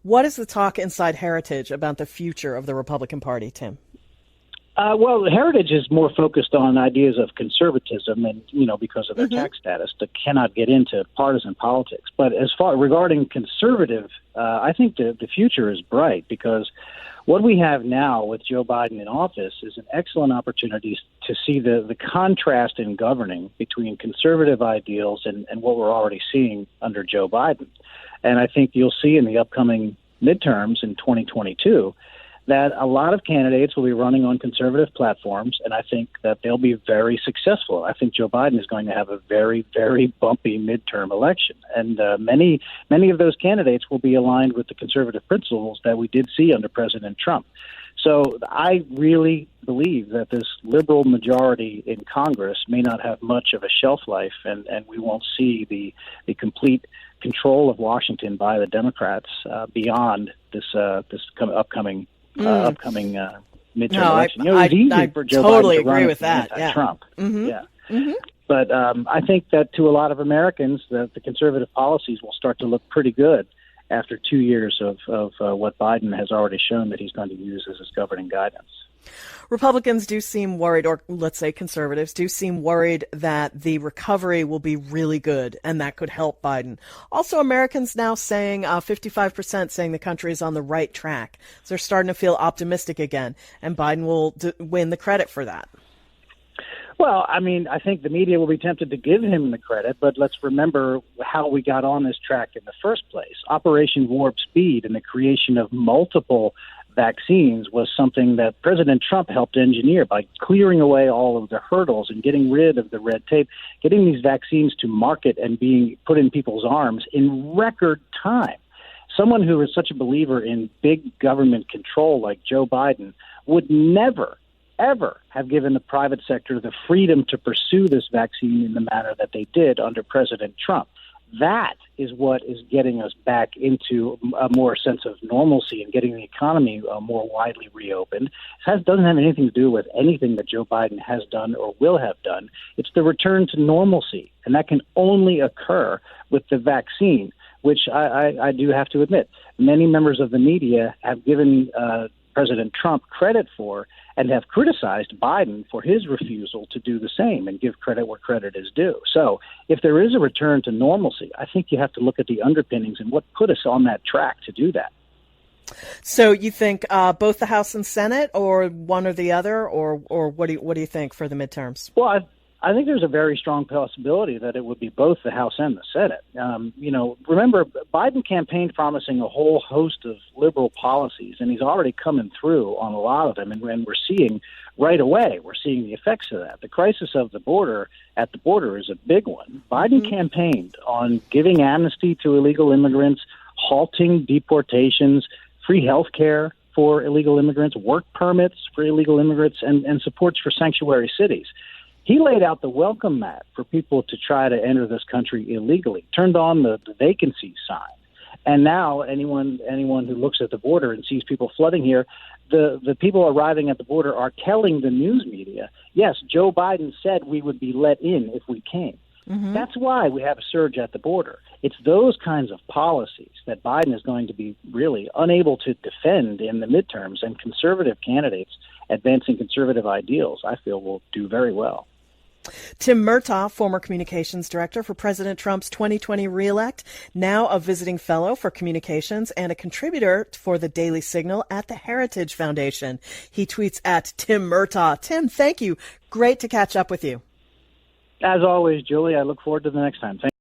What is the talk inside Heritage about the future of the Republican Party, Tim? Well, Heritage is more focused on ideas of conservatism, and because of their tax status, they cannot get into partisan politics. But as far regarding conservative, I think the future is bright, because what we have now with Joe Biden in office is an excellent opportunity to see the contrast in governing between conservative ideals and what we're already seeing under Joe Biden. And I think you'll see in the upcoming midterms in 2022 that a lot of candidates will be running on conservative platforms, and I think that they'll be very successful. I think Joe Biden is going to have a very, very bumpy midterm election, and many of those candidates will be aligned with the conservative principles that we did see under President Trump. So I really believe that this liberal majority in Congress may not have much of a shelf life, and we won't see the complete control of Washington by the Democrats beyond this upcoming midterm election. It was easy for Joe totally Biden to agree run with that. Trump. But I think that to a lot of Americans, the conservative policies will start to look pretty good after 2 years of what Biden has already shown that he's going to use as his governing guidance. Republicans do seem worried, or let's say conservatives do seem worried, that the recovery will be really good and that could help Biden. Also, Americans now saying 55% saying the country is on the right track. So they're starting to feel optimistic again, and Biden will win the credit for that. Well, I mean, I think the media will be tempted to give him the credit, but let's remember how we got on this track in the first place. Operation Warp Speed and the creation of multiple vaccines was something that President Trump helped engineer by clearing away all of the hurdles and getting rid of the red tape, getting these vaccines to market and being put in people's arms in record time. Someone who is such a believer in big government control like Joe Biden would never, ever have given the private sector the freedom to pursue this vaccine in the manner that they did under President Trump. That is what is getting us back into a more sense of normalcy and getting the economy more widely reopened. It doesn't have anything to do with anything that Joe Biden has done or will have done. It's the return to normalcy, and that can only occur with the vaccine, which I do have to admit, many members of the media have given President Trump credit for and have criticized Biden for his refusal to do the same and give credit where credit is due. So if there is a return to normalcy, I think you have to look at the underpinnings and what put us on that track to do that. So you think both the House and Senate, or one or the other, or what do you think for the midterms? Well, I think there's a very strong possibility that it would be both the House and the Senate. Remember, Biden campaigned promising a whole host of liberal policies, and he's already coming through on a lot of them, and we're seeing right away, we're seeing the effects of that. The crisis of the border is a big one. Biden campaigned on giving amnesty to illegal immigrants, halting deportations, free health care for illegal immigrants, work permits for illegal immigrants, and supports for sanctuary cities. He laid out the welcome mat for people to try to enter this country illegally, turned on the vacancy sign. And now anyone who looks at the border and sees people flooding here, the people arriving at the border are telling the news media, yes, Joe Biden said we would be let in if we came. That's why we have a surge at the border. It's those kinds of policies that Biden is going to be really unable to defend in the midterms, and conservative candidates advancing conservative ideals, I feel, will do very well. Tim Murtaugh, former communications director for President Trump's 2020 reelect, now a visiting fellow for communications and a contributor for the Daily Signal at the Heritage Foundation. He tweets at Tim Murtaugh. Tim, thank you. Great to catch up with you. As always, Julie, I look forward to the next time.